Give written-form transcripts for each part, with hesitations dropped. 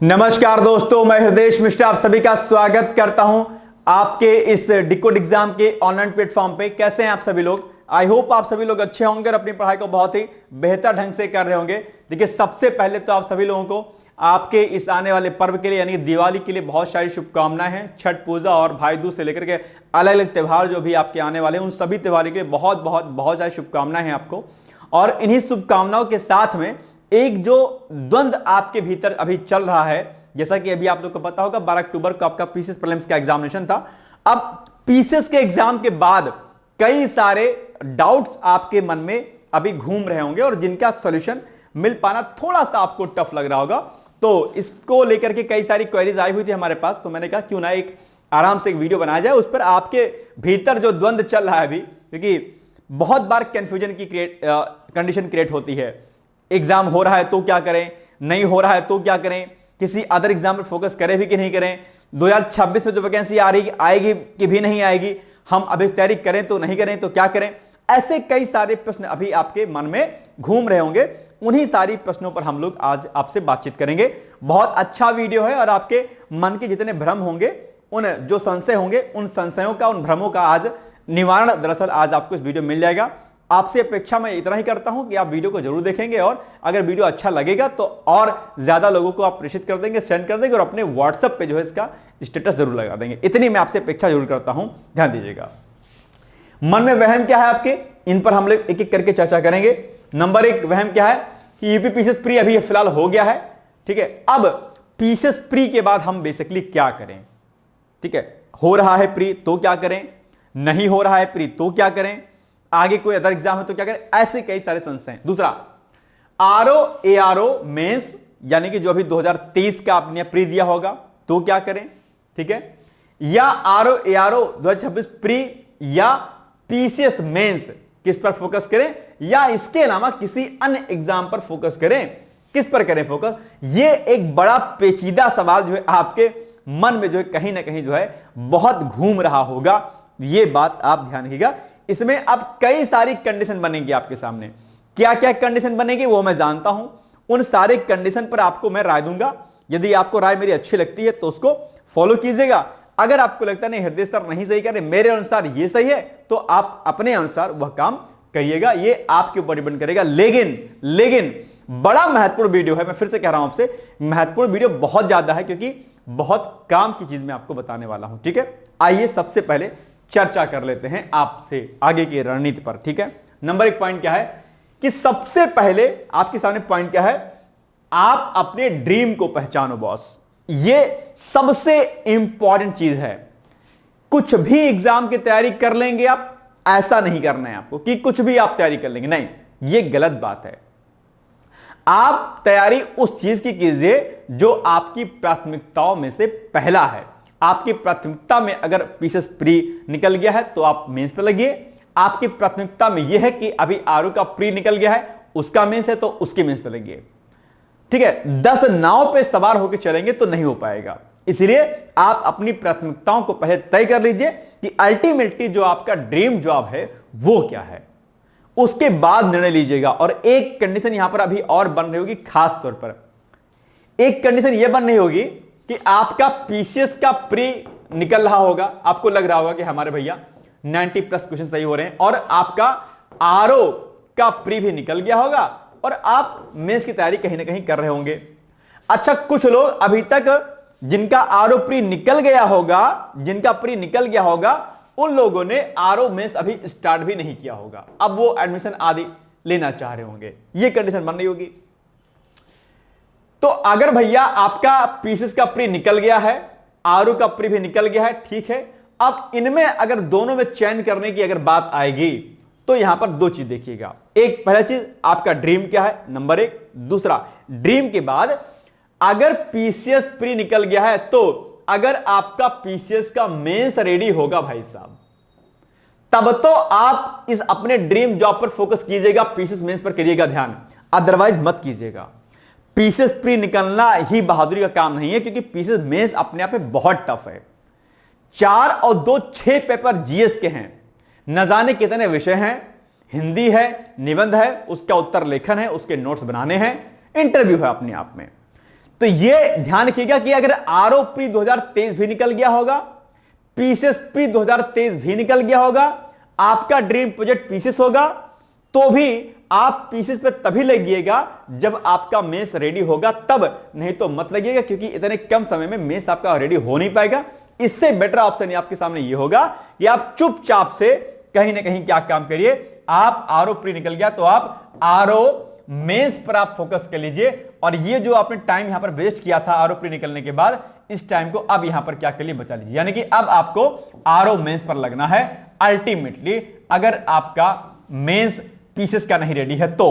नमस्कार दोस्तों, मैं हृदय मिश्रा आप सभी का स्वागत करता हूं आपके इस डिकोड एग्जाम के ऑनलाइन प्लेटफॉर्म पे। कैसे हैं आप सभी लोग? आई होप आप सभी लोग अच्छे होंगे और अपनी पढ़ाई को बहुत ही बेहतर ढंग से कर रहे होंगे। देखिए, सबसे पहले तो आप सभी लोगों को आपके इस आने वाले पर्व के लिए यानी दिवाली के लिए बहुत सारी शुभकामनाएं हैं। छठ पूजा और भाई दूज से लेकर के अलग अलग त्यौहार जो भी आपके आने वाले हैं, उन सभी त्योहारों के लिए बहुत बहुत बहुत सारी शुभकामनाएं हैं आपको। और इन्हीं शुभकामनाओं के साथ में एक जो द्वंद्व आपके भीतर अभी चल रहा है, जैसा कि अभी आप लोग को पता होगा 12 अक्टूबर को आपका पीसीएस प्रीलिम्स का एग्जामिनेशन था। अब पीसीएस के एग्जाम के बाद कई सारे डाउट्स आपके मन में अभी घूम रहे होंगे और जिनका सॉल्यूशन मिल पाना थोड़ा सा आपको टफ लग रहा होगा। तो इसको लेकर के कई सारी क्वेरीज आई हुई थी हमारे पास, तो मैंने कहा क्यों ना एक आराम से एक वीडियो बनाया जाए, उस पर आपके भीतर जो द्वंद्व चल रहा है अभी, क्योंकि बहुत बार कंफ्यूजन की कंडीशन क्रिएट होती है। एग्जाम हो रहा है तो क्या करें, नहीं हो रहा है तो क्या करें, किसी अदर एग्जाम पर फोकस करें भी कि नहीं करें, 2026 में जो वैकेंसी आ रही आएगी कि भी नहीं आएगी, हम अभी तैयारी करें तो नहीं करें तो क्या करें। ऐसे कई सारे प्रश्न अभी आपके मन में घूम रहे होंगे। उन्हीं सारी प्रश्नों पर हम लोग आज आपसे बातचीत करेंगे। बहुत अच्छा वीडियो है और आपके मन के जितने भ्रम होंगे, उन जो संशय होंगे, उन संशयों का, उन भ्रमों का आज निवारण दरअसल आज आपको इस वीडियो में मिल जाएगा। आपसे अपेक्षा मैं इतना ही करता हूं कि आप वीडियो को जरूर देखेंगे और अगर वीडियो अच्छा लगेगा तो और ज्यादा लोगों को आप प्रेषित कर देंगे, सेंड कर देंगे और अपने व्हाट्सएप पे जो है इसका स्टेटस जरूर लगा देंगे। इतनी मैं आपसे अपेक्षा जरूर करता हूं, ध्यान दीजिएगा। मन में वहम क्या है आपके, इन पर हम लोग एक एक करके चर्चा करेंगे। नंबर एक वहम क्या है कि यूपी पीसीएस प्री अभी फिलहाल हो गया है, ठीक है। अब पीसीएस प्री के बाद हम बेसिकली क्या करें, ठीक है। हो रहा है प्री तो क्या करें, नहीं हो रहा है प्री तो क्या करें, आगे कोई अदर एग्जाम है तो क्या करें, ऐसे कई सारे संशय हैं। दूसरा, आरओ एआरओ मेंस यानी कि जो अभी 2023 का आपने प्री दिया होगा तो क्या करें, ठीक है। या आरओ एआरओ 2026 प्री या पीसीएस मेंस, किस पर फोकस करें, या इसके अलावा किसी अन्य एग्जाम पर फोकस करें, किस पर करें फोकस। ये एक बड़ा पेचीदा सवाल जो है आपके मन में जो है कहीं ना कहीं जो है बहुत घूम रहा होगा। ये बात आप ध्यान रखिएगा। इसमें अब कई सारी कंडीशन बनेंगी आपके सामने। क्या क्या कंडीशन बनेगी वो मैं जानता हूं, उन सारे कंडीशन पर आपको मैं राय दूंगा। यदि आपको राय मेरी अच्छी लगती है तो उसको फॉलो कीजिएगा। अगर आपको लगता नहीं हृदय सर नहीं सही कर रहे, मेरे अनुसार ये सही है, तो आप अपने अनुसार वह काम करिएगा। ये आपके ऊपर डिपेंड करेगा। लेकिन बड़ा महत्वपूर्ण वीडियो है, मैं फिर से कह रहा हूं आपसे, महत्वपूर्ण वीडियो बहुत ज्यादा है क्योंकि बहुत काम की चीज मैं आपको बताने वाला हूं, ठीक है। आइए सबसे पहले चर्चा कर लेते हैं आपसे आगे की रणनीति पर, ठीक है। नंबर एक पॉइंट क्या है कि सबसे पहले आपके सामने पॉइंट क्या है, आप अपने ड्रीम को पहचानो बॉस। ये सबसे इंपॉर्टेंट चीज है। कुछ भी एग्जाम की तैयारी कर लेंगे आप, ऐसा नहीं करना है आपको कि कुछ भी आप तैयारी कर लेंगे, नहीं, ये गलत बात है। आप तैयारी उस चीज की कीजिए जो आपकी प्राथमिकताओं में से पहला है। आपकी प्राथमिकता में अगर पीसीएस प्री निकल गया है तो आप मेंस पे लगिए। आपकी प्राथमिकता में यह है कि अभी आरओ का प्री निकल गया है, उसका मेंस है तो उसके मेंस पे लगिए, ठीक है। 10 नाव पे सवार होकर चलेंगे तो नहीं हो पाएगा। इसलिए आप अपनी प्राथमिकताओं को पहले तय कर लीजिए कि अल्टीमेटली जो आपका ड्रीम जॉब है वो क्या है, उसके बाद निर्णय लीजिएगा। और एक कंडीशन यहां पर अभी और बन रही होगी, खास तौर पर एक कंडीशन यह बन रही होगी कि आपका पीसीएस का प्री निकल रहा होगा, आपको लग रहा होगा कि हमारे भैया 90+ क्वेश्चन सही हो रहे हैं, और आपका आरओ का प्री भी निकल गया होगा और आप मेंस की तैयारी कहीं ना कहीं कर रहे होंगे। अच्छा, कुछ लोग अभी तक जिनका आरओ प्री निकल गया होगा, जिनका प्री निकल गया होगा, उन लोगों ने आरओ मेंस अभी स्टार्ट भी नहीं किया होगा। अब वो एडमिशन आदि लेना चाह रहे होंगे, ये कंडीशन बन रही होगी। तो अगर भैया आपका पीसीएस का प्री निकल गया है, आरओ का प्री भी निकल गया है, ठीक है। अब इनमें अगर दोनों में चयन करने की अगर बात आएगी तो यहां पर दो चीज देखिएगा। एक, पहला चीज आपका ड्रीम क्या है, नंबर एक। दूसरा, ड्रीम के बाद अगर पीसीएस प्री निकल गया है तो अगर आपका पीसीएस का मेंस रेडी होगा भाई साहब, तब तो आप इस अपने ड्रीम जॉब पर फोकस कीजिएगा, पीसीएस मेंस पर करिएगा ध्यान, अदरवाइज मत कीजिएगा। पीसीएस प्री निकलना ही बहादुरी का काम नहीं है, क्योंकि पीसीएस मेंस अपने आप में बहुत टफ है। 4 और 2 6 पेपर जीएस के हैं, न जाने कितने विषय हैं, हिंदी है, निबंध है, उसका उत्तर लेखन है, उसके नोट्स बनाने हैं, इंटरव्यू है अपने आप में। तो ये ध्यान रखिएगा कि अगर आरओ प्री 2023 भी निकल गया होगा, पीसीएस प्री 2023 भी निकल गया होगा, आपका ड्रीम प्रोजेक्ट पीसीएस होगा, तो भी आप पीसीएस पे तभी लगिएगा जब आपका मेंस रेडी होगा, तब, नहीं तो मत लगिएगा, क्योंकि इतने कम समय में मेंस आपका रेडी हो नहीं पाएगा। इससे बेटर ऑप्शन आपके सामने ये होगा कि आप चुपचाप से कहीं ना कहीं क्या काम करिए, आप आरओ प्री निकल गया तो आप आरओ मेंस पर आप फोकस कर लीजिए, और ये जो आपने टाइम यहां पर वेस्ट किया था आरओ प्री निकलने के बाद, इस टाइम को अब यहां पर क्या कर लिए, बचा लीजिए। यानी कि अब आपको आरओ मेंस पर लगना है अल्टीमेटली, अगर आपका मेंस पीसीएस का नहीं रेडी है तो।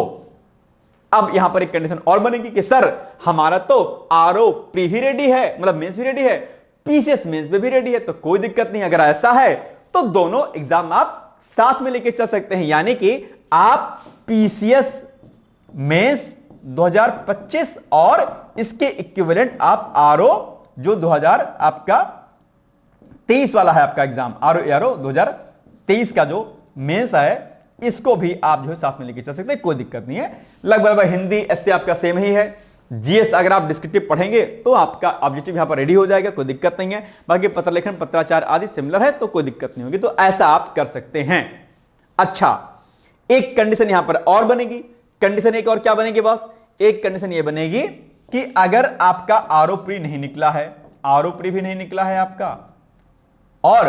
अब यहां पर एक कंडीशन और बनेगी कि सर हमारा तो आरओ प्री भी रेडी है, मतलब मेंस भी रेडी है, पीसीएस मेंस भी रेडी है, तो कोई दिक्कत नहीं। अगर ऐसा है तो दोनों एग्जाम आप साथ में लेके चल सकते हैं, यानी कि आप पीसीएस मेंस 2025 और इसके इक्विवेलेंट आप आरओ जो 2000 आपका 23 वाला है आपका एग्जाम, आरओ 2023 का जो मेंस है, इसको भी आप जो है साथ में लेके चल सकते हैं, कोई दिक्कत नहीं है। लगभग हिंदी ऐसे आपका सेम ही है। जीएस अगर आप डिस्क्रिप्टिव पढ़ेंगे तो आपका ऑब्जेक्टिव यहां पर रेडी हो जाएगा, कोई दिक्कत नहीं है। बाकी पत्र लेखन, पत्राचार आदि सिमिलर है तो कोई दिक्कत नहीं होगी, तो ऐसा आप कर सकते हैं। अच्छा, एक कंडीशन यहां पर और बनेगी। कंडीशन एक और क्या बनेगी बॉस? एक कंडीशन ये बनेगी कि अगर आपका आरओ प्री नहीं निकला है, आरओ प्री भी नहीं निकला है आपका, और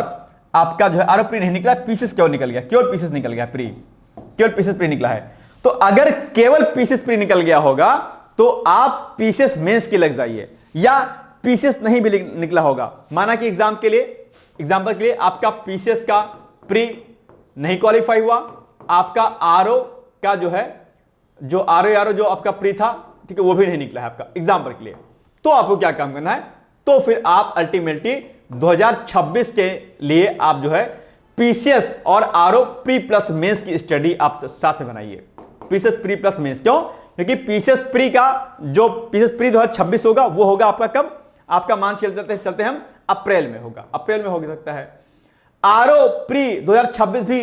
आपका जो है आरओ प्री नहीं निकला, पीसीएस केवल निकल गया, केवल पीसीएस निकल गया, प्री केवल पीसीएस प्री निकला है, तो अगर केवल पीसीएस प्री निकल गया होगा तो आप पीसीएस मेंस की लग जाइए, या पीसीएस नहीं भी निकला होगा, माना कि एग्जाम्पल के लिए आपका पीसीएस का प्री नहीं क्वालिफाई हुआ, आपका आरओ का जो है जो आरओ जो आपका प्री था, ठीक है, वो भी नहीं निकला है आपका एग्जाम्पल के लिए, तो आपको क्या काम करना है, तो फिर आप अल्टीमेटली 2026 के लिए आप जो है पीसीएस और आरओ प्री प्लस मेंस की स्टडी आप साथ में बनाइए। पीसीएस प्री प्लस मेंस क्यों? क्योंकि पीसीएस प्री का जो पीसीएस प्री 2026 होगा वो होगा आपका कब? आपका मान चलते हम अप्रैल में होगा, अप्रैल में हो सकता है। आरओ प्री 2026 भी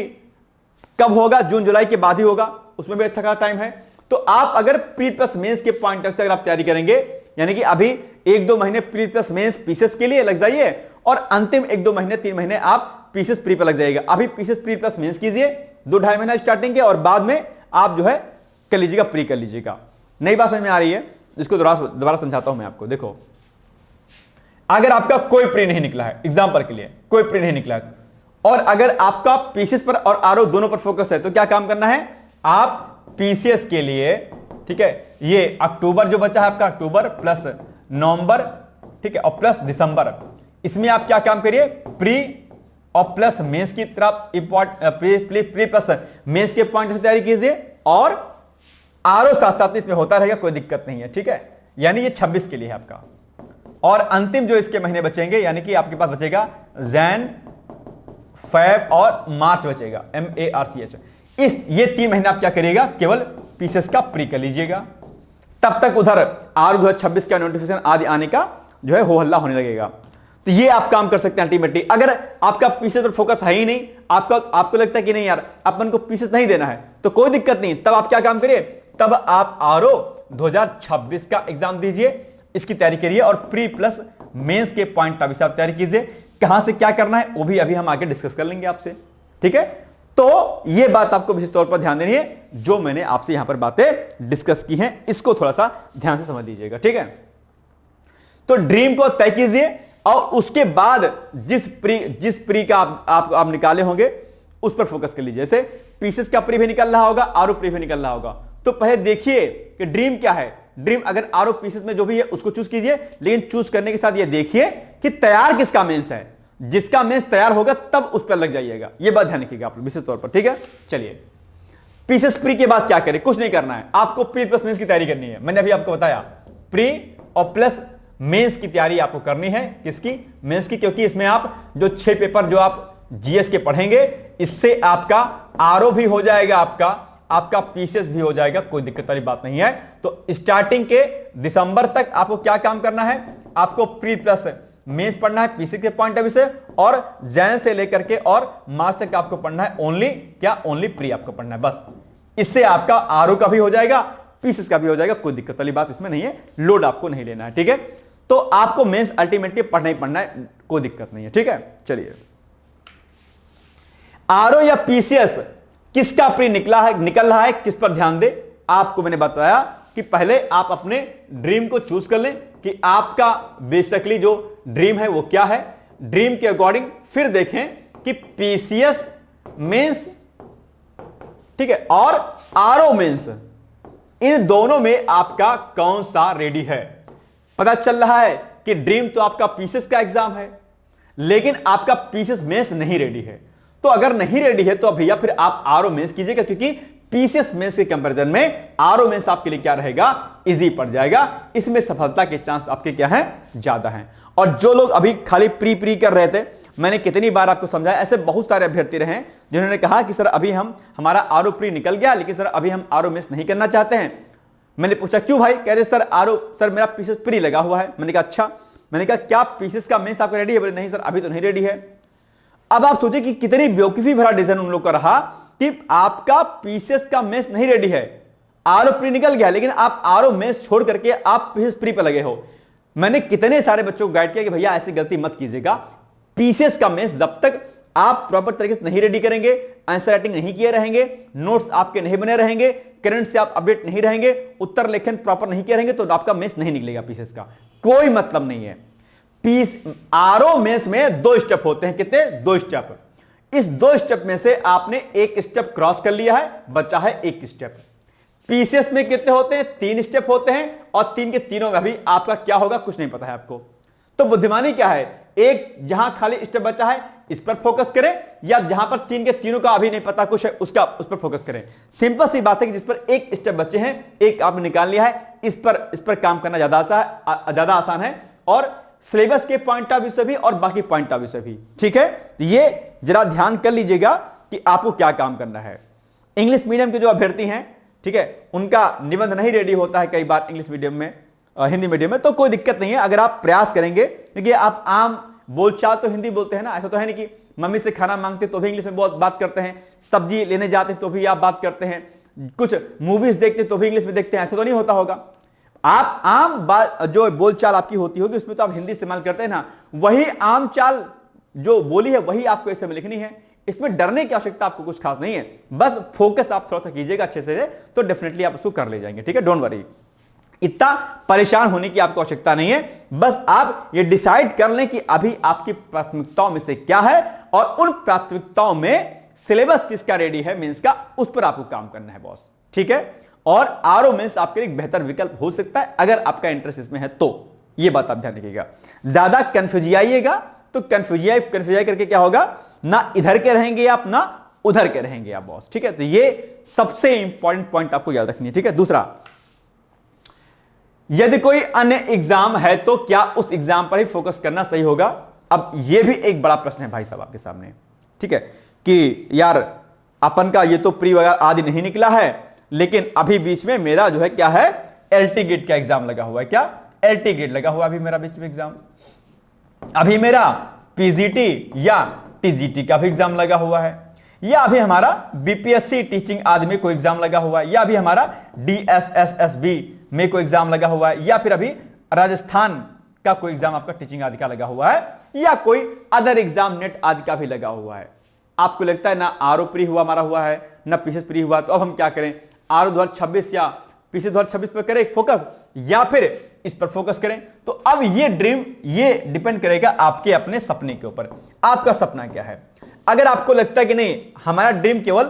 कब होगा? जून जुलाई के बाद ही होगा, उसमें भी अच्छा खासा टाइम है। तो आप अगर प्री प्लस मेंस के पॉइंट से अगर आप तैयारी करेंगे, यानी कि अभी 1-2 महीने प्री प्लस मेंस पीसीएस के लिए लग जाइए, और अंतिम 1-2 महीने 3 महीने आप पीसीएस प्री पर लग जाइएगा। अभी पीसीएस प्री प्लस मेंस कीजिए 2-2.5 महीना स्टार्टिंग के, और बाद में आप जो है कर लीजिएगा, प्री कर लीजिएगा। नई बात समझ में आ रही है? जिसको दोबारा समझाता हूं मैं आपको। देखो, अगर आपका कोई प्री नहीं निकला है, एग्जाम्पल के लिए कोई प्री नहीं निकला है, और अगर आपका पीसीएस पर और आरओ दोनों पर फोकस है, तो क्या काम करना है? आप पीसीएस के लिए, ठीक है, ये अक्टूबर जो बचा है आपका, अक्टूबर प्लस नवंबर, ठीक है, और प्लस दिसंबर, इसमें आप क्या काम करिए? प्री और प्लस मेंस की तरफ प्री प्लस मेंस के पॉइंट से तैयारी कीजिए, और आरओ साथ साथ इसमें होता रहेगा, कोई दिक्कत नहीं है, ठीक है। यानी ये 26 के लिए है आपका, और अंतिम जो इसके महीने बचेंगे, यानी कि आपके पास बचेगा जैन, फेब और मार्च बचेगा, MARCH। ये 3 महीने आप क्या करिएगा? केवल पीसीएस का प्री कर लीजिएगा। तब तक उधर आर 2026 का नोटिफिकेशन आदि आने का जो है हो हल्ला होने लगेगा। तो ये आप काम कर सकते हैं अल्टीमेटली। अगर आपका पीसीएस पर फोकस है ही नहीं, आपको लगता है कि नहीं यार अपन को पीसीएस नहीं देना है, तो कोई दिक्कत नहीं। तब आप क्या काम करिए? तब आप आरओ 2026 का एग्जाम दीजिए, इसकी तैयारी करिए, और प्री प्लस मेंस के पॉइंट आप तैयारी कीजिए। कहां से क्या करना है वो भी अभी हम आगे डिस्कस कर लेंगे आपसे, ठीक है। तो ये बात आपको विशेष तौर पर ध्यान देनी है, जो मैंने आपसे यहां पर बातें डिस्कस की हैं, इसको थोड़ा सा ध्यान से समझ लीजिएगा, ठीक है। तो ड्रीम को तय कीजिए, और उसके बाद जिस प्री का आप निकाले होंगे उस पर फोकस कर लीजिए। जैसे पीसीएस का प्री भी निकल रहा होगा, आरओ प्री भी निकल रहा होगा, तो पहले देखिए कि ड्रीम क्या है। ड्रीम अगर आरओ पीसीएस में जो भी है उसको चूज कीजिए, लेकिन चूज करने के साथ ये देखिए कि तैयार किसका मेंस है। जिसका मेंस तैयार होगा तब उस पर लग जाइएगा, ये बात ध्यान रखिएगा आप विशेष तौर पर, ठीक है। चलिए, पीसीएस प्री के बाद क्या करें? कुछ नहीं करना है, आपको प्री प्लस मेंस की तैयारी करनी है। मैंने अभी आपको बताया, प्री और प्लस मेंस की तैयारी आपको करनी है। किसकी? मेंस की, क्योंकि इसमें आप जो 6 पेपर जो आप जीएस के पढ़ेंगे, इससे आपका आरओ भी हो जाएगा, आपका पीसीएस भी हो जाएगा, कोई दिक्कत वाली बात नहीं है। तो स्टार्टिंग के दिसंबर तक आपको क्या काम करना है? आपको प्री प्लस मेंस पढ़ना है पीसी के पॉइंट ऑफ व्यू से, और जैन से लेकर के और मार्च तक आपको पढ़ना है ओनली प्री आपको पढ़ना है बस। इससे आपका आरओ का भी हो जाएगा, पीसेस का भी हो जाएगा, कोई दिक्कत वाली बात इसमें नहीं है, लोड आपको नहीं लेना है, ठीक है। तो आपको मेंस अल्टीमेटली पढ़ना ही पढ़ना है, कोई दिक्कत नहीं है, ठीक है। चलिए, आरओ या पीसीएस किसका प्री निकल रहा है, किस पर ध्यान दे। आपको मैंने बताया कि पहले आप अपने ड्रीम को चूज कर लें कि आपका बेसिकली जो ड्रीम है वो क्या है, ड्रीम के अकॉर्डिंग फिर देखें कि पीसीएस मेंस, ठीक है, और आरओ मेंस, इन दोनों में आपका कौन सा रेडी है। पता चल रहा है कि ड्रीम तो आपका पीसीएस का एग्जाम है, लेकिन आपका पीसीएस मेंस नहीं रेडी है। तो अगर नहीं रेडी है तो भैया फिर आप आरओ मेंस कीजिएगा, क्योंकि पीसीएस मेंस के कंपैरिजन में आरओ मेंस आपके लिए क्या रहेगा, इजी पड़ जाएगा। इसमें सफलता के चांस आपके क्या है, ज्यादा हैं। और जो लोग अभी खाली प्री कर रहे थे, मैंने कितनी बार आपको समझाया, ऐसे बहुत सारे अभ्यर्थी रहे जिन्होंने कहा कि सर अभी हमारा आरओ प्री निकल गया, लेकिन सर अभी हम आरओ मेंस नहीं करना चाहते हैं। मैंने पूछा क्यों भाई, कहते सर मेरा पीसीएस प्री लगा हुआ है। मैंने कहा अच्छा, मैंने कहा क्या पीसीएस का मेंस आपका रेडी है? बोले नहीं सर अभी तो नहीं रेडी है। अब आप सोचिए कि कितनी बेवकूफी भरा डिसीजन उन लोग का रहा कि आपका पीसीएस का मेंस नहीं रेडी है, आरओ प्री निकल गया, लेकिन आप आरओ मेंस छोड़ करके आप पीसीएस प्री पर लगे हो। मैंने कितने सारे बच्चों को गाइड किया कि भैया ऐसी गलती मत कीजिएगा, पीसीएस का मेंस जब तक आप प्रॉपर तरीके से नहीं रेडी करेंगे, आंसर राइटिंग नहीं किए रहेंगे, नोट्स आपके नहीं बने रहेंगे, करंट से आप अपडेट नहीं रहेंगे, उत्तर लेखन प्रॉपर नहीं किए रहेंगे, तो आपका मेंस नहीं निकलेगा पीसीएस का, कोई मतलब नहीं है। आरओ मेंस में 2 स्टेप होते हैं, कितने? 2 स्टेप। इस 2 स्टेप में से आपने एक स्टेप क्रॉस कर लिया है, बचा है एक स्टेप। पीसीएस में कितने होते हैं? 3 स्टेप होते हैं, और 3 के तीनों में भी आपका क्या होगा कुछ नहीं पता है आपको। तो बुद्धिमानी क्या है, एक जहां खाली स्टेप बचा है इस पर फोकस करें, या जहां पर 3 के तीनों का अभी नहीं पता कुछ है उस पर फोकस करें। सिंपल सी बात है कि जिस पर एक स्टेप बचे हैं, एक आपने निकाल लिया है, इस पर काम करना ज्यादा आसान है, और सिलेबस के पॉइंट ऑफ व्यू से भी और बाकी पॉइंट ऑफ व्यू से भी, ठीक है। ये जरा ध्यान कर लीजिएगा कि आपको क्या काम करना है। इंग्लिश मीडियम के जो अभ्यर्थी हैं, ठीक है, उनका निबंध नहीं रेडी होता है कई बार इंग्लिश मीडियम में, हिंदी मीडियम में, तो कोई दिक्कत नहीं है अगर आप प्रयास करेंगे। क्योंकि आप आम बोलचाल तो हिंदी बोलते हैं ना, ऐसा तो है नहीं कि मम्मी से खाना मांगते तो भी इंग्लिश में बहुत बात करते हैं, सब्जी लेने जाते तो भी आप बात करते हैं, कुछ मूवीज देखते तो भी इंग्लिश में देखते हैं, ऐसा तो नहीं होता होगा। आप आम जो बोलचाल आपकी होती होगी उसमें तो आप हिंदी इस्तेमाल करते हैं ना, वही आम चाल जो बोली है वही आपको ऐसे में लिखनी है। इसमें डरने की आवश्यकता आपको कुछ खास नहीं है, बस फोकस आप थोड़ा सा कीजिएगा अच्छे से, तो डेफिनेटली आप उसको कर ले जाएंगे, ठीक है। डोंट वरी, इतना परेशान होने की आपको आवश्यकता नहीं है। बस आप ये डिसाइड कर लें कि अभी आपकी प्राथमिकताओं में से क्या है, और उन प्राथमिकताओं में सिलेबस किसका रेडी है मेंस का, उस पर आपको काम करना है बॉस, ठीक है। और आरओ मेंस आपके लिए एक बेहतर विकल्प हो सकता है अगर आपका इंटरेस्ट इसमें है तो, ये बात आप ध्यान रखिएगा। ज्यादा कंफ्यूजियाइएगा तो कंफ्यूजियाई करके क्या होगा, ना इधर के रहेंगे आप ना उधर के रहेंगे आप बॉस, ठीक है। तो ये सबसे इंपॉर्टेंट पॉइंट आपको याद रखनी है, ठीक है। दूसरा, यदि कोई अन्य एग्जाम है तो क्या उस एग्जाम पर ही फोकस करना सही होगा। अब यह भी एक बड़ा प्रश्न है भाई साहब आपके सामने, ठीक है, कि यार अपन का ये तो प्री वगैरह आदि नहीं निकला है, लेकिन अभी बीच में मेरा जो है क्या है, एलटी गेट का एग्जाम लगा हुआ है। क्या एलटी गेट लगा हुआ अभी मेरा बीच में एग्जाम, अभी मेरा पीजीटी या टीजीटी का भी एग्जाम लगा हुआ है, या अभी हमारा बीपीएससी टीचिंग आदि में कोई एग्जाम लगा हुआ है, या अभी हमारा डीएसएसएसबी में कोई एग्जाम लगा हुआ है, या फिर अभी राजस्थान का कोई एग्जाम आपका टीचिंग आदि का लगा हुआ है, या कोई अदर एग्जाम नेट आदि का भी लगा हुआ है। आपको लगता है ना आरओ प्री हुआ हमारा हुआ है ना पीसीएस प्री हुआ, तो अब हम क्या करें, आरओ 2026 या पीसीएस 2026 पर करें फोकस, या फिर इस पर फोकस करें। तो अब ये ड्रीम, ये डिपेंड करेगा आपके अपने सपने के ऊपर, आपका सपना क्या है। अगर आपको लगता है कि नहीं हमारा ड्रीम केवल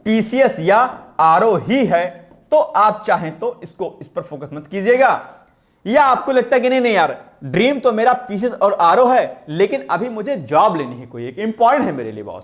पीसीएस या आरओ ही है, तो आप चाहें तो इस पर फोकस मत कीजिएगा। या आपको लगता है कि नहीं यार ड्रीम तो मेरा पीसीएस और आरओ है, लेकिन अभी मुझे जॉब लेनी है, कोई एक इंपॉर्टेंट है मेरे लिए बॉस,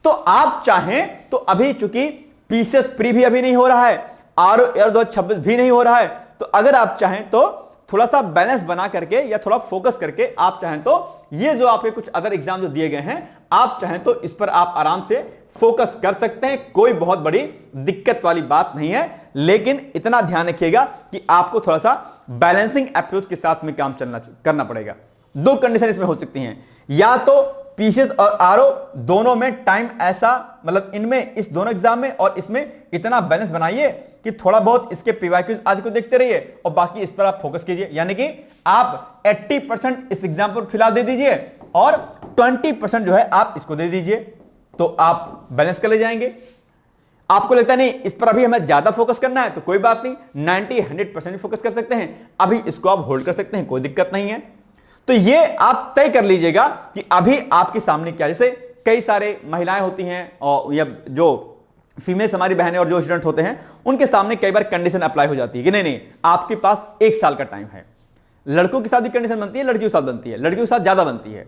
तो आप चाहें तो अभी चूंकि पीसीएस प्री भी अभी नहीं हो रहा है, आरओ ईयर 2026 भी नहीं हो रहा है, तो अगर आप चाहें तो थोड़ा सा बैलेंस बना करके या थोड़ा फोकस करके आप चाहें तो ये जो आपके कुछ अदर एग्जाम जो दिए गए हैं, आप चाहें तो इस पर आप आराम से फोकस कर सकते हैं, कोई बहुत बड़ी दिक्कत वाली बात नहीं है। लेकिन इतना ध्यान रखिएगा कि आपको थोड़ा सा बैलेंसिंग अप्रोच के साथ में काम करना पड़ेगा। 2 कंडीशन इसमें हो सकती हैं, या तो पीसीएस और आरओ दोनों में टाइम ऐसा, मतलब इनमें, इस दोनों एग्जाम में और इसमें इतना बैलेंस बनाइए कि थोड़ा बहुत इसके पीवाईक्यूज आदि को देखते रहिए और बाकी इस पर आप फोकस कीजिए। यानी कि आप 80% इस एग्जाम पर फिलहाल दे दीजिए और 20% जो है आप इसको दे दीजिए, तो आप बैलेंस कर ले जाएंगे। आपको लगता नहीं इस पर अभी हमें ज्यादा फोकस करना है तो कोई बात नहीं, 90-100% फोकस कर सकते हैं, अभी इसको आप होल्ड कर सकते हैं, कोई दिक्कत नहीं है। तो ये आप तय कर लीजिएगा कि अभी आपके सामने क्या, जैसे कई सारे महिलाएं होती हैं और या जो फीमेल्स हमारी बहनें और जो स्टूडेंट होते हैं उनके सामने कई बार कंडीशन अप्लाई हो जाती है कि नहीं नहीं आपके पास 1 साल का टाइम है। लड़कों के साथ भी कंडीशन बनती है, लड़कियों के साथ बनती है, लड़कियों के साथ ज्यादा बनती है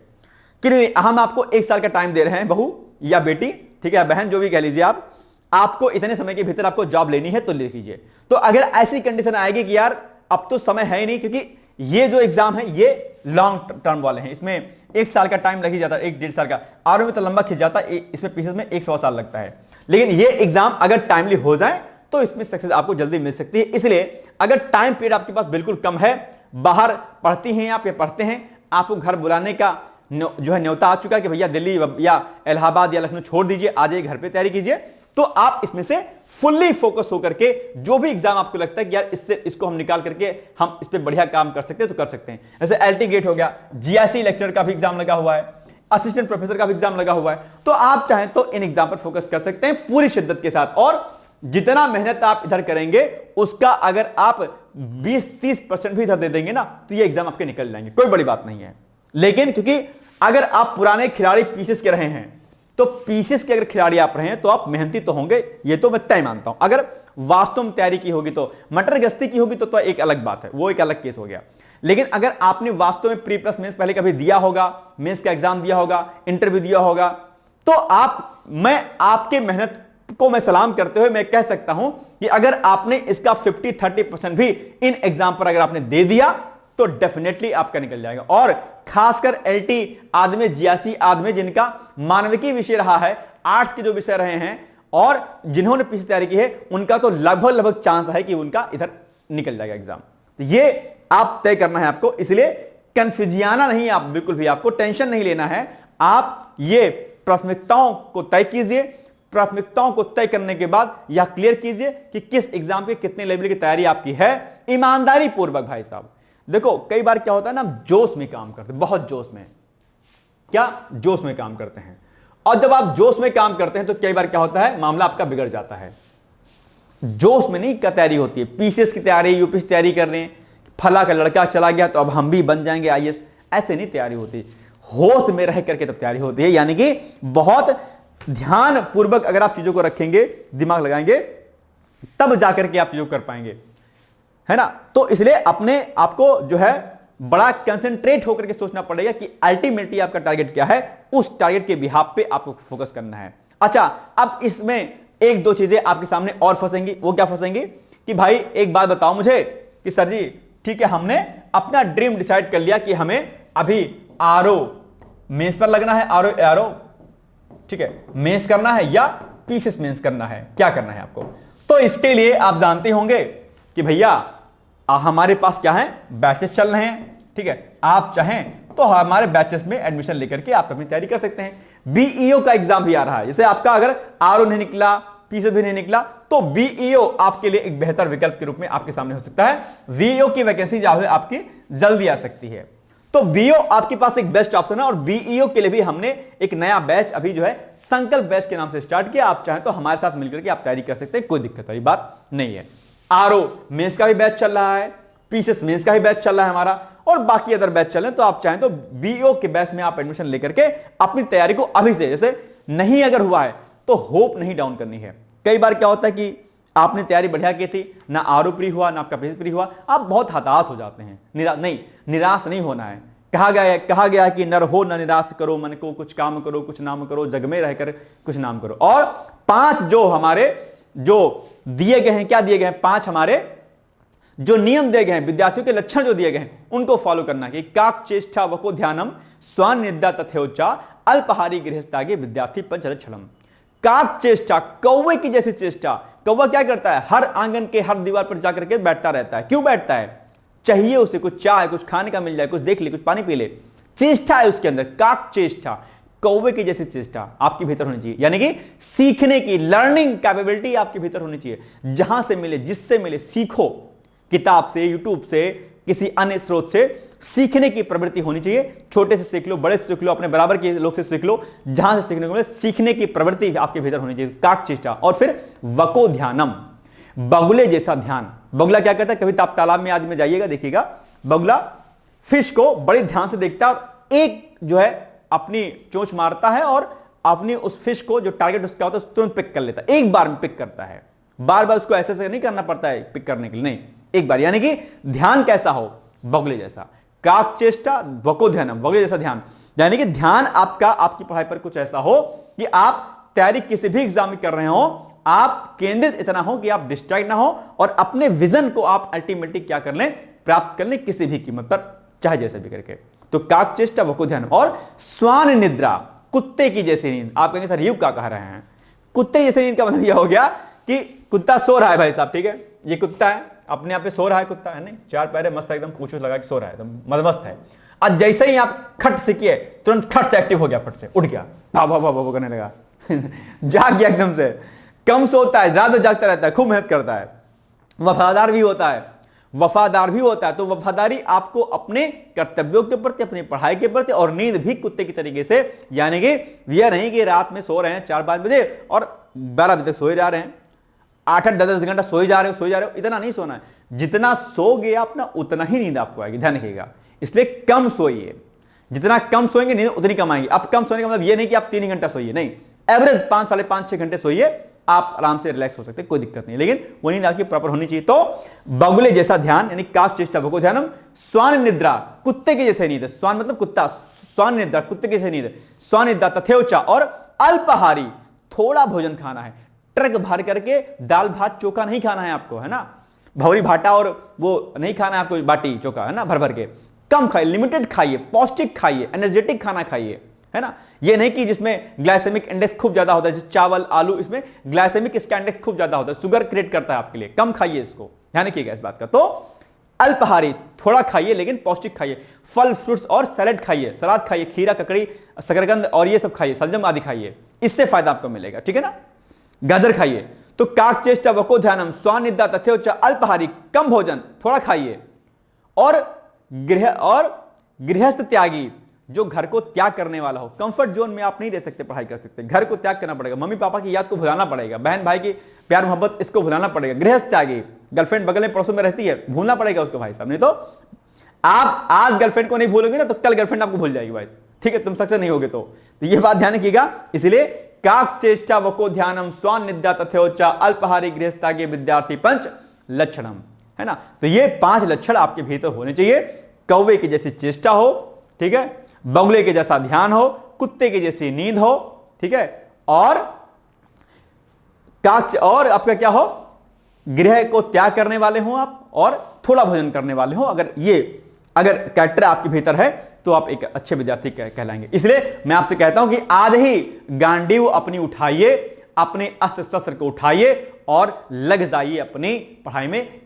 कि नहीं हम आपको 1 साल का टाइम दे रहे हैं बहू या बेटी, ठीक है बहन जो भी कह लीजिए आप, आपको इतने समय के भीतर आपको जॉब लेनी है तो ले लीजिए। तो अगर ऐसी कंडीशन आएगी कि यार अब तो समय है ही नहीं, क्योंकि ये जो एग्जाम है ये लॉन्ग टर्म वाले हैं, इसमें 1 साल का टाइम लग ही जाता है, 1-1.5 साल का, आर में तो लंबा खिंच जाता है, इसमें पीसीएस में 1 सवा साल लगता है। लेकिन ये एग्जाम अगर टाइमली हो जाए तो इसमें सक्सेस आपको जल्दी मिल सकती है। इसलिए अगर टाइम पीरियड आपके पास बिल्कुल कम है, बाहर पढ़ती हैं आप या पढ़ते हैं, आपको घर बुलाने का जो है न्योता आ चुका है कि भैया दिल्ली या इलाहाबाद या लखनऊ छोड़ दीजिए, आ जाइए घर पे तैयारी कीजिए, तो आप इसमें से फुल्ली फोकस होकर के जो भी एग्जाम आपको लगता है कि यार इससे इसको हम निकाल करके हम इस पे बढ़िया काम कर सकते हैं तो कर सकते हैं। जैसे एलटी गेट हो गया, जीआईसी लेक्चर का भी एग्जाम लगा हुआ है, असिस्टेंट प्रोफेसर का भी एग्जाम लगा हुआ है, तो आप चाहें तो इन एग्जाम पर फोकस कर सकते हैं पूरी शिद्दत के साथ। और जितना मेहनत आप इधर करेंगे उसका अगर आप 20-30% भी इधर दे देंगे ना तो ये एग्जाम आपके निकल जाएंगे, कोई बड़ी बात नहीं है। लेकिन क्योंकि अगर आप पुराने खिलाड़ी पीसीएस के रहे हैं तो पीसीएस के अगर खिलाड़ी आप रहे हैं तो आप मेहनती तो होंगे, ये तो मैं तय मानता हूं। अगर वास्तव में तैयारी की होगी तो मटर गश्ती की होगी तो एक अलग बात है, वो एक अलग केस हो गया। लेकिन अगर आपने वास्तव में प्री प्लस मेंस पहले कभी दिया होगा, मेंस का एग्जाम दिया होगा, इंटरव्यू दिया होगा, तो मैं आपके मेहनत को मैं सलाम करते हुए मैं कह सकता हूं कि अगर आपने इसका 50-30% भी इन एग्जाम पर अगर आपने दे दिया तो डेफिनेटली आपका निकल जाएगा। और खासकर एलटी आदमी, जीआईसी आदमी जिनका मानविकी विषय रहा है, आर्ट्स के जो विषय रहे हैं और जिन्होंने पीछे तैयारी की है, उनका तो लगभग चांस है कि उनका इधर निकल जाएगा एग्जाम। तो ये आप तय करना है आपको, इसलिए कंफ्यूजियाना नहीं, आप बिल्कुल भी आपको टेंशन नहीं लेना है। आप ये प्राथमिकताओं को तय कीजिए, प्राथमिकताओं को तय करने के बाद यह क्लियर कीजिए कि किस एग्जाम के कितने लेवल की तैयारी आपकी है, ईमानदारी पूर्वक। भाई साहब देखो कई बार क्या होता है ना, जोश में काम करते हैं, बहुत जोश में, क्या जोश में काम करते हैं, और जब आप जोश में काम करते हैं तो कई बार क्या होता है, मामला आपका बिगड़ जाता है। जोश में नहीं क्या तैयारी होती है, पीसीएस की तैयारी, यूपीएससी तैयारी कर रहे हैं, फला का लड़का चला गया तो अब हम भी बन जाएंगे आईएएस, ऐसे नहीं तैयारी होती, होश में रह करके तब तैयारी होती है। यानी कि बहुत ध्यान पूर्वक अगर आप चीजों को रखेंगे, दिमाग लगाएंगे, तब जाकर के आप चीजों को कर पाएंगे, है ना। तो इसलिए अपने आपको जो है बड़ा कंसंट्रेट होकर के सोचना पड़ेगा कि अल्टीमेटली आपका टारगेट क्या है, उस टारगेट के बिहाफ पे आपको फोकस करना है। अच्छा, अब इसमें 1-2 चीजें आपके सामने और फंसेंगी। वो क्या फंसेंगी कि भाई एक बात बताओ मुझे कि सर जी ठीक है, हमने अपना ड्रीम डिसाइड कर लिया कि हमें अभी आरओ मेंस पर लगना है, आरओ ठीक है मेंस करना है या पीसीएस मेंस करना है, क्या करना है आपको। तो इसके लिए आप जानते होंगे कि भैया हमारे पास क्या है, बैचेस चल रहे हैं, ठीक है। आप चाहें तो हमारे बैचेस में एडमिशन लेकर के आप अपनी तैयारी कर सकते हैं। बीईओ का एग्जाम भी आ रहा है, जैसे आपका अगर आरओ नहीं निकला, पीसीएस भी नहीं निकला, तो बीईओ आपके लिए एक बेहतर विकल्प के रूप में आपके सामने हो सकता है। बीईओ की वैकेंसी जो है आपकी जल्दी आ सकती है, तो बीईओ आपके पास एक बेस्ट ऑप्शन है। और बीईओ के लिए भी हमने एक नया बैच अभी जो है संकल्प बैच के नाम से स्टार्ट किया। आप चाहें तो हमारे साथ मिलकर के आप तैयारी कर सकते हैं, कोई दिक्कत वाली बात नहीं है। आरओ मेंस का भी बैच चल रहा है, पीसीएस मेंस का भी बैच चल रहा है हमारा, और बाकी अदर बैच चल रहे हैं। तो आप चाहें तो बीईओ के बैच में आप एडमिशन लेकर के अपनी तैयारी को अभी से, जैसे नहीं अगर हुआ है तो होप नहीं डाउन करनी है। कई बार क्या होता है कि आपने तैयारी बढ़िया की थी, ना आरओ प्री हुआ ना आपका पीसीएस प्री हुआ, आप बहुत हताश हो जाते हैं। निराश नहीं होना है। कहा गया कि नर हो न निराश करो मन को, कुछ काम करो कुछ नाम करो, जग में रहकर कुछ नाम करो। और 5 जो हमारे जो दिए गए हैं, क्या दिए गए हैं, 5 हमारे जो नियम दिए गए हैं, विद्यार्थियों के लक्षण जो दिए गए हैं, उनको फॉलो करना कि काक चेष्टा वको ध्यानम स्वान निद्रा तथ्योचा अल्पहारी गृहस्थागे विद्यार्थी पंचलक्षणम। काक चेष्टा, कौवे की जैसी चेष्टा। कौवा क्या करता है, हर आंगन के हर दीवार पर जाकर के बैठता रहता है। क्यों बैठता है, चाहिए उसे कुछ चाय, कुछ खाने का मिल जाए, कुछ देख ले, कुछ पानी पी ले, चेष्टा है उसके अंदर, काक चेष्टा। कौवे की जैसी चेष्टा आपके भीतर होनी चाहिए, यानी कि सीखने की लर्निंग कैपेबिलिटी आपके भीतर होनी चाहिए। जहां से मिले, जिससे मिले सीखो, किताब से, यूट्यूब से, किसी अन्य स्रोत से सीखने की प्रवृत्ति होनी चाहिए। छोटे से सीख लो, बड़े से सीख लो, अपने बराबर के लोग से सीख लो, जहां से सीखने को मिले सीखने की प्रवृत्ति आपके भीतर होनी चाहिए, काक चेष्टा। और फिर वको ध्यानम, बगुले जैसा ध्यान। बगुला क्या करता है, कभी आप तालाब में आदि में जाइएगा, देखिएगा बगुला फिश को बड़े ध्यान से देखता है और एक जो है अपनी चोंच मारता है और अपनी उस फिश को जो टारगेट उसका होता है तुरंत पिक कर लेता है, एक बार में पिक करता है, बार बार उसको ऐसे नहीं करना पड़ता है पिक करने के लिए, नहीं, एक बार। यानी कि ध्यान कैसा हो, बगुले जैसा, काक चेष्टा वको ध्यानम, बगुले जैसा ध्यान। यानी कि ध्यान आपका आपकी पढ़ाई पर कुछ ऐसा हो कि आप तैयारी किसी भी एग्जाम में कर रहे हो, आप केंद्रित इतना हो कि आप डिस्ट्रैक्ट ना हो और अपने विजन को आप अल्टीमेटली क्या कर लें, प्राप्त कर लें किसी भी कीमत पर, चाहे जैसे भी करके। तो काक चेष्टा वको ध्यान। और स्वान निद्रा, कुत्ते की जैसी नींद। आप कहेंगे सर यूं क्या कह रहे हैं, कुत्ते जैसी नींद का मतलब यह हो गया कि कुत्ता सो रहा है भाई साहब, ठीक है, ये कुत्ता है, अपने आप पे सो रहा है, कुत्ता है नहीं, चार पैरे मस्त एकदम पूछ लगा के सो रहा है, एकदम मस्त है। आज जैसे ही आप खट से किए तुरंत खट से एक्टिव हो गया, फट से उठ गया, भाव भाव भाव करने लगा जाग गया एकदम से। कम सोता है, रात में जागता रहता है, खूब मेहनत करता है, वफादार भी होता है, वफादार भी होता है। तो वफादारी आपको अपने कर्तव्यों के प्रति, अपनी पढ़ाई के प्रति, और नींद भी कुत्ते की तरीके से, यानी कि यह नहीं कि रात में सो रहे हैं 4-5 बजे और 12 बजे तक सोए जा रहे हैं, 8-8 10-10 घंटा सोए जा रहे हो, इतना नहीं सोना है। जितना सोगे अपना उतना ही नींद आपको आएगी, ध्यान रखिएगा। इसलिए कम सोइए, जितना कम सोएंगे नींद उतनी कम आएगी। अब कम सोने का मतलब ये नहीं कि आप 3 घंटा सोइए, नहीं, एवरेज 5, 5.5-6 घंटे सोइए, आप आराम से रिलैक्स हो सकते हैं, कोई दिक्कत नहीं, लेकिन वो नींद आपकी प्रॉपर होनी चाहिए। तो बगुले जैसा ध्यान, यानी काक चेष्टा वको ध्यानम। स्वान निद्रा, कुत्ते के जैसे नींद, स्वान मतलब कुत्ता, स्वान निद्रा कुत्ते के जैसे नींद, स्वान निद्रा तथेवचा। और अल्पाहारी, थोड़ा भोजन खाना है, ट्रक भर करके दाल भात चोखा नहीं खाना है आपको, है ना, भवरी भाटा और वो नहीं खाना है आपको, बाटी चोखा, है ना, भर भर के। कम खाइए, लिमिटेड खाइए, पौष्टिक खाइए, एनर्जेटिक खाना खाइए, है ना। ये नहीं कि जिसमें ग्लाइसेमिक इंडेक्स खूब ज्यादा होता है, जैसे चावल आलू, इसमें ग्लाइसेमिक इसका इंडेक्स खूब ज्यादा होता है, शुगर क्रिएट करता है आपके लिए, कम खाइए, इसको ध्यान रखिएगा इस बात का। तो अल्पाहारी, थोड़ा खाइए लेकिन पौष्टिक खाइए, फल फ्रूट्स और सैलेड खाइए, सलाद खाइए, खीरा ककड़ी शकरकंद और ये सब खाइए, सलजम आदि खाइए, इससे फायदा आपको मिलेगा, ठीक है ना। गाजर खाइए। तो काक चेष्टा वको ध्यानम, स्वान निद्रा तथेवचा अल्पाहारी, कम भोजन, थोड़ा खाइए। और गृहस्थ त्यागी, जो घर को त्याग करने वाला हो, कंफर्ट जोन में आप नहीं रह सकते, पढ़ाई कर सकते, घर को त्याग करना पड़ेगा, मम्मी पापा की याद को भुलाना पड़ेगा, बहन भाई की प्यार मोहब्बत इसको भुलाना पड़ेगा। गृहस्थ त्यागी, गर्लफ्रेंड बगल में पड़ोसों में रहती है, भूलना पड़ेगा उसको भाई साहब, नहीं तो आप आज गर्लफ्रेंड को नहीं भूलोगे ना तो कल गर्लफ्रेंड आपको भूल जाएगी भाई, ठीक है, तुम सक्सेस नहीं होगे। तो ये बात ध्यान रखिएगा। इसलिए काक चेष्टा वको ध्यानम, स्वान निद्रा तथेवचा अल्पाहारी गृहस्थ त्यागी विद्यार्थी पंच लक्षणम, है ना। तो ये 5 लक्षण आपके भीतर होने चाहिए। कौवे की जैसी चेष्टा हो, ठीक है, बगुले के जैसा ध्यान हो, कुत्ते की जैसी नींद हो, ठीक है, और आपका क्या हो, गृह को त्याग करने वाले हो आप, और थोड़ा भोजन करने वाले हो। अगर कैरेक्टर आपके भीतर है तो आप एक अच्छे विद्यार्थी कहलाएंगे। इसलिए मैं आपसे कहता हूं कि आज ही गांडीव अपनी उठाइए, अपने अस्त्र शस्त्र को उठाइए और लग जाइए अपनी पढ़ाई में।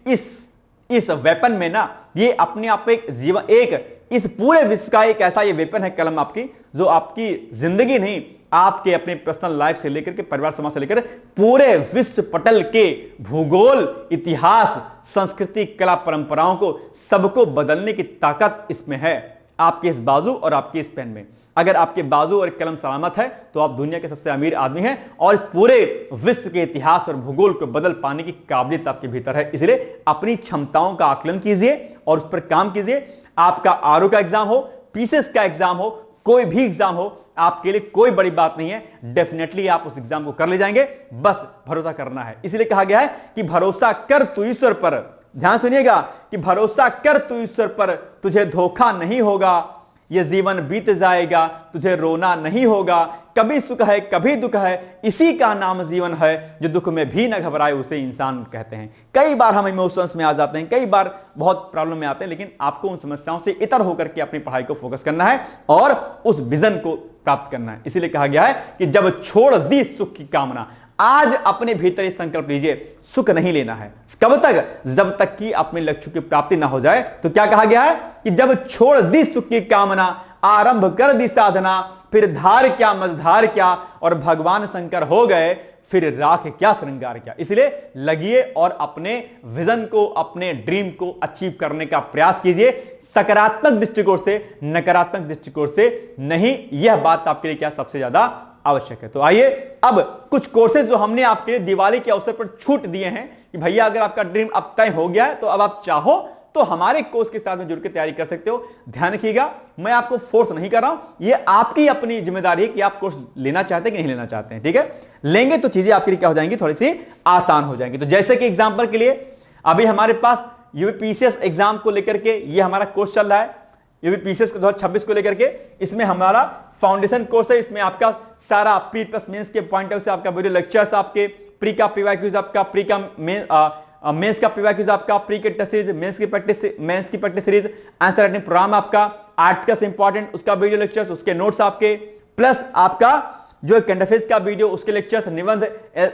इस वेपन में ना, ये अपने आप में एक जीवन, एक इस पूरे विश्व का एक ऐसा ये वेपन है कलम आपकी, जो आपकी जिंदगी नहीं, आपके अपने पर्सनल लाइफ से लेकर के, परिवार समाज से लेकर पूरे विश्व पटल के भूगोल, इतिहास, संस्कृति, कला, परंपराओं को सबको बदलने की ताकत इसमें है, आपके इस बाजू और आपके इस पेन में। अगर आपके बाजू और कलम सलामत है तो आप दुनिया के सबसे अमीर आदमी हैं और इस पूरे विश्व के इतिहास और भूगोल को बदल पाने की काबिलियत आपके भीतर है। इसलिए अपनी क्षमताओं का आकलन कीजिए और उस पर काम कीजिए। आपका आरओ का एग्जाम हो, पीसीएस का एग्जाम हो, कोई भी एग्जाम हो, आपके लिए कोई बड़ी बात नहीं है, डेफिनेटली आप उस एग्जाम को कर ले जाएंगे, बस भरोसा करना है। इसलिए कहा गया है कि भरोसा कर तू ईश्वर पर, ध्यान सुनिएगा, कि भरोसा कर तू ईश्वर पर, तुझे धोखा नहीं होगा, यह जीवन बीत जाएगा, तुझे रोना नहीं होगा, कभी सुख है कभी दुख है, इसी का नाम जीवन है, जो दुख में भी न घबराए उसे इंसान कहते हैं। कई बार हम इमोशंस में आ जाते हैं, कई बार बहुत प्रॉब्लम में आते हैं, लेकिन आपको उन समस्याओं से इतर होकर के अपनी पढ़ाई को फोकस करना है और उस विजन को प्राप्त करना है। इसीलिए कहा गया है कि जब छोड़ दी सुख की कामना, आज अपने भीतर इस संकल्प लीजिए, सुख नहीं लेना है। कब तक? जब तक कि अपने लक्ष्य की प्राप्ति ना हो जाए। तो क्या कहा गया है कि जब छोड़ दी सुख की कामना, आरंभ कर दी साधना, फिर धार क्या मझधार क्या, और भगवान शंकर हो गए, फिर राख क्या श्रृंगार क्या। इसलिए लगिए और अपने विजन को, अपने ड्रीम को अचीव करने का प्रयास कीजिए, सकारात्मक दृष्टिकोण से, नकारात्मक दृष्टिकोण से नहीं। यह बात आपके लिए क्या सबसे ज्यादा आवश्यक है। तो आइए अब कुछ कोर्सेज जो हमने आपके लिए दिवाली के अवसर पर छूट दिए हैं कि भैया अगर आपका ड्रीम अब तय हो गया है तो अब आप चाहो तो हमारे कोर्स के साथ में जुड़ के तैयारी कर सकते हो। ध्यान रखिएगा, मैं आपको फोर्स नहीं कर रहा हूं, यह आपकी अपनी जिम्मेदारी है कि आप कोर्स लेना चाहते हैं कि नहीं लेना चाहते हैं। ठीक है, लेंगे तो चीजें आपके लिए क्या हो जाएंगी, थोड़ी सी आसान हो जाएंगी। तो जैसे कि एग्जाम्पल के लिए अभी हमारे पास यूपीपीसीएस एग्जाम को लेकर के यह हमारा कोर्स चल रहा है, यूपीपीसीएस 2026 को लेकर के। इसमें हमारा फाउंडेशन कोर्स है, इसमें आपका सारा प्री प्लस मेंस के पॉइंट ऑफ व्यू से आपका वीडियो लेक्चर्स, आपके प्री का पीवाईक्यूज, आपका प्री का मेंस का पीवाईक्यूज, आपका प्री के टेस्ट सीरीज, मेंस की practice series, answer writing program, आपका आर्टिकल्स इंपॉर्टेंट उसका वीडियो लेक्चर्स, उसके नोट्स आपके, प्लस आपका जो करंट अफेयर्स का वीडियो, उसके लेक्चर्स, निबंध,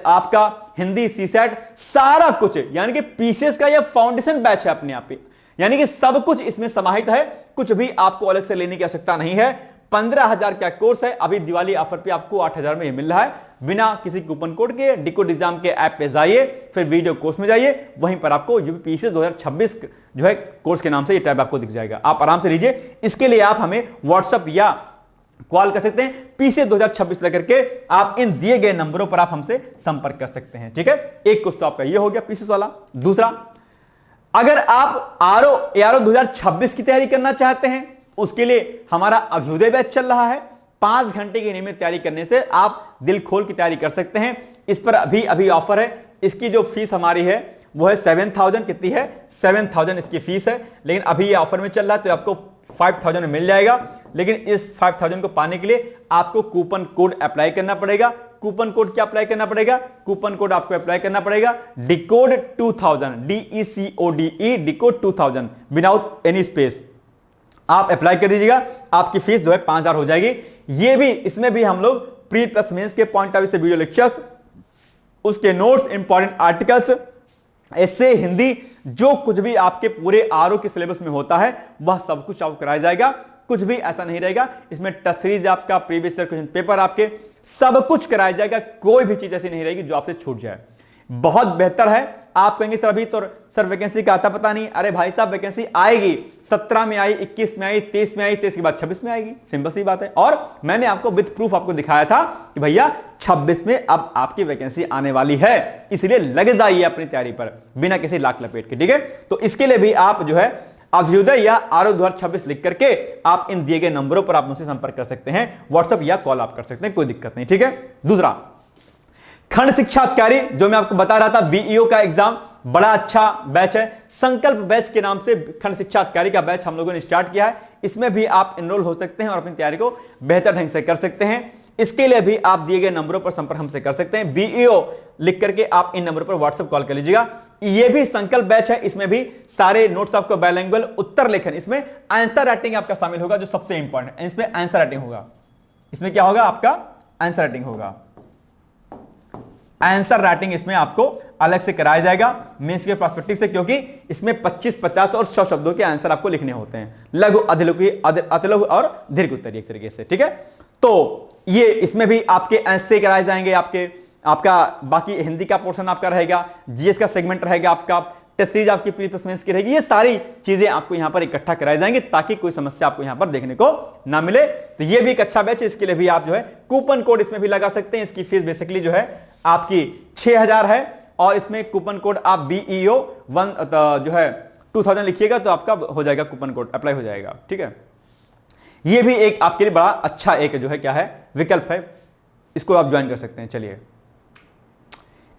आपका हिंदी सीसेट, सारा कुछ। यानी कि पीसीएस का यह फाउंडेशन बैच है अपने आप पे, यानी कि सब कुछ इसमें समाहित है, कुछ भी आपको अलग से लेने की आवश्यकता नहीं है। 15,000 का कोर्स है, अभी दिवाली ऑफर पे आपको 8,000 में मिल रहा है, बिना किसी कूपन कोड के। डिकोड एग्जाम के ऐप पे जाइए, फिर वीडियो कोर्स में जाइए, वहीं पर आपको यूपीपीसीएस 2026 जो है कोर्स के नाम से ये टैब आपको दिख जाएगा, आप आराम से लीजिए। इसके लिए आप हमें व्हाट्सएप या कॉल कर सकते हैं, पीसीएस 2026 लेकर के आप इन दिए गए नंबरों पर आप हमसे संपर्क कर सकते हैं। ठीक है, एक कोर्स तो आपका ये हो गया पीसीएस वाला। दूसरा, अगर आप ARO 2026 की तैयारी करना चाहते हैं, उसके लिए हमारा अभ्युदय बैच चल रहा है। 5 घंटे की नियमित तैयारी करने से आप दिल खोल की तैयारी कर सकते हैं। इस पर अभी ऑफर है, इसकी जो फीस हमारी है वो है 7,000। कितनी है? 7,000 इसकी फीस है, लेकिन अभी ये ऑफर में चल रहा है तो आपको 5,000 में मिल जाएगा। लेकिन इस 5,000 को पाने के लिए आपको कूपन कोड अप्लाई करना पड़ेगा। कूपन कोड क्या अप्लाई करना पड़ेगा? कूपन कोड आपको अप्लाई करना पड़ेगा decode 2000, DECODE, decode 2000 without any space. आप अप्लाई कर दीजिएगा, आपकी फीस जो है 5,000 हो जाएगी। ये भी, इसमें भी हम लोग प्री प्लस मेंस के पॉइंट ऑफ व्यू से वीडियो लेक्चर्स, उसके नोट्स, इंपॉर्टेंट आर्टिकल्स, ऐसे हिंदी, जो कुछ भी आपके पूरे आरओ के सिलेबस में होता है वह सब कुछ आपको कराया जाएगा। कुछ भी ऐसा नहीं रहेगा इसमें, टेस्ट सीरीज आपका, प्रीवियस ईयर क्वेश्चन पेपर आपके, सब कुछ कराया जाएगा। कोई भी चीज ऐसी नहीं रहेगी जो आपसे छूट जाए। बहुत बेहतर है। आप कहेंगे सर अभी तो सर वैकेंसी का आता पता नहीं। अरे भाई साहब, वैकेंसी आएगी, 17 में आई, 21 में आई, 23 में आई, 23 के बाद 26 में आएगी, सिंपल सी बात है। और मैंने आपको विद प्रूफ आपको दिखाया था कि भैया 26 में अब आपकी वैकेंसी आने वाली है, इसलिए लग जाइए अपनी तैयारी पर बिना किसी लाख लपेट के। ठीक है, तो इसके लिए भी आप जो है अभ्युदय या आरओ 2026 लिख करके आप इन दिए गए नंबरों पर आप मुझसे संपर्क कर सकते हैं, व्हाट्सएप या कॉल आप कर सकते हैं, कोई दिक्कत नहीं। ठीक है, दूसरा, खंड शिक्षा अधिकारी, जो मैं आपको बता रहा था, बीईओ का एग्जाम, बड़ा अच्छा बैच है। संकल्प बैच के नाम से खंड शिक्षा अधिकारी का बैच हम लोगों ने स्टार्ट किया है। इसमें भी आप एनरोल हो सकते हैं और अपनी तैयारी को बेहतर ढंग से कर सकते हैं। इसके लिए भी आप दिए गए नंबरों पर संपर्क हमसे कर सकते हैं। बीईओ लिख करके आप इन नंबरों पर व्हाट्सएप कॉल कर लीजिएगा। ये भी संकल्प बैच है, इसमें भी सारे नोट्स आपको बाइलिंगुअल, उत्तर लेखन, इसमें आंसर राइटिंग आपका शामिल होगा, जो सबसे इंपॉर्टेंट है। इसमें आंसर राइटिंग होगा, इसमें क्या होगा? आपका आंसर राइटिंग होगा। आंसर राइटिंग इसमें आपको अलग से कराया जाएगा मेंस के पर्सपेक्टिव से, क्योंकि इसमें 25, 50 और 100 शब्दों के आंसर आपको लिखने होते हैं, लघु, अतिलघु, अतिलघु और दीर्घ उत्तरीय एक तरीके से। ठीक है, तो ये इसमें भी आपके ऐसे कराए जाएंगे। आपका बाकी हिंदी का पोर्शन आपका रहेगा, जीएस का सेगमेंट रहेगा, आपका टेस्ट सीरीज आपकी प्री प्लस मेंस की रहेगी। ये सारी चीजें आपको यहां पर इकट्ठा कराई जाएंगी ताकि कोई समस्या आपको यहां पर देखने को ना मिले। तो ये भी एक अच्छा बैच है। इसके लिए भी आप जो है कूपन कोड इसमें भी लगा सकते हैं। इसकी फीस बेसिकली जो है आपकी 6,000 है, और इसमें कूपन कोड आप बीईओ 1 जो है 2000 लिखिएगा तो आपका हो जाएगा, कूपन कोड अप्लाई हो जाएगा। ठीक है, ये भी एक आपके लिए बड़ा अच्छा एक जो है क्या है विकल्प है, इसको आप ज्वाइन कर सकते हैं। चलिए,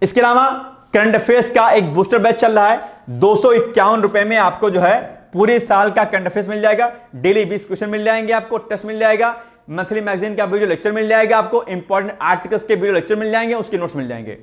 इसके अलावा करंट अफेयर्स का एक बूस्टर बैच चल रहा है। 251 रुपए में आपको जो है पूरे साल का करंट अफेयर्स मिल जाएगा। डेली 20 क्वेश्चन मिल जाएंगे आपको, टेस्ट मिल जाएगा, मंथली मैगजीन का वीडियो लेक्चर मिल जाएगा आपको, इंपॉर्टेंट आर्टिकल्स के वीडियो लेक्चर मिल जाएंगे, उसके नोट्स मिल जाएंगे।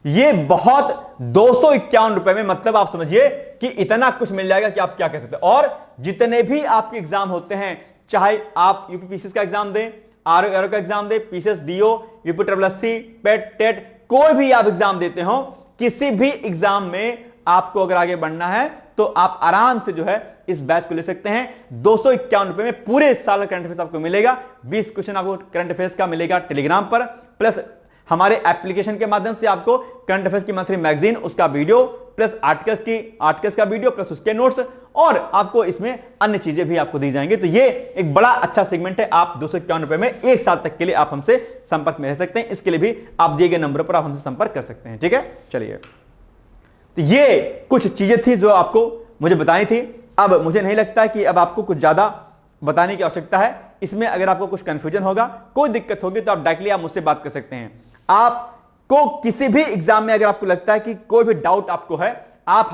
ये बहुत 251 रुपए में, मतलब आप समझिए कि इतना कुछ मिल जाएगा कि आप क्या कह सकते हैं। और जितने भी आपके एग्जाम होते हैं, चाहे आप यूपीपीसीएस का एग्जाम दें, आरओ का एग्जाम दें, PCS, DO, UP triple SC, PET, TET, कोई भी आप एग्जाम देते हो, किसी भी एग्जाम में आपको अगर आगे बढ़ना है तो आप आराम से जो है इस बैच को ले सकते हैं। 251 रुपए में पूरे साल का करंट अफेयर्स आपको मिलेगा। 20 क्वेश्चन आपको करंट अफेयर्स का मिलेगा टेलीग्राम पर, प्लस हमारे एप्लीकेशन के माध्यम से आपको करंट अफेयर्स की मंथली मैगजीन, उसका वीडियो, प्लस आर्टिकल्स का वीडियो, प्लस उसके नोट्स, और आपको इसमें अन्य चीजें भी आपको दी जाएंगी। तो ये एक बड़ा अच्छा सेगमेंट है। आप 251 रुपए में एक साल तक के लिए आप हमसे संपर्क में रह सकते हैं। इसके लिए भी आप दिए गए नंबर पर आप हमसे संपर्क कर सकते हैं। ठीक है, चलिए, तो ये कुछ चीजें थी जो आपको मुझे बतानी थी। अब मुझे नहीं लगता कि अब आपको कुछ ज्यादा बताने की आवश्यकता है। इसमें अगर आपको कुछ कंफ्यूजन होगा, कोई दिक्कत होगी, तो आप डायरेक्टली आप मुझसे बात कर सकते हैं। आपको किसी भी एग्जाम में अगर आपको लगता है कि कोई भी डाउट आपको है, आप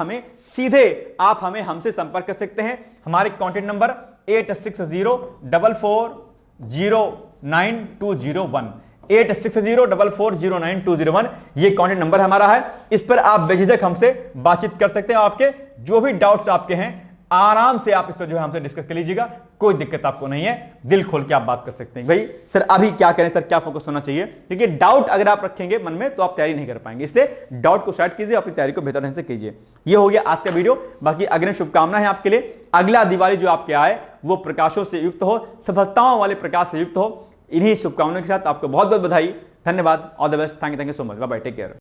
हमें हमसे संपर्क कर सकते हैं। हमारे कॉन्टैक्ट नंबर 8604440921, 8604440921, ये कॉन्टैक्ट नंबर हमारा है। इस पर आप बेझिझक हमसे बातचीत कर सकते हैं। आपके जो भी डाउट्स आपके हैं, आराम से आप इस पर जो है हमसे डिस्कस कर लीजिएगा। कोई दिक्कत आपको नहीं है, दिल खोल के आप बात कर सकते हैं। भाई सर अभी क्या करें, सर क्या फोकस होना चाहिए, क्योंकि डाउट अगर आप रखेंगे मन में तो आप तैयारी नहीं कर पाएंगे। इसलिए डाउट को साइड कीजिए, अपनी तैयारी को बेहतर ढंग से कीजिए। ये हो गया आज का वीडियो। बाकी अग्रिम शुभकामनाएं हैं आपके लिए। अगला दिवाली जो आपके आए वो प्रकाशों से युक्त हो, सफलताओं वाले प्रकाश से युक्त हो। इन्हीं शुभकामनाओं के साथ आपको बहुत बहुत बधाई, धन्यवाद, all the best, thank you so much, bye bye, take care.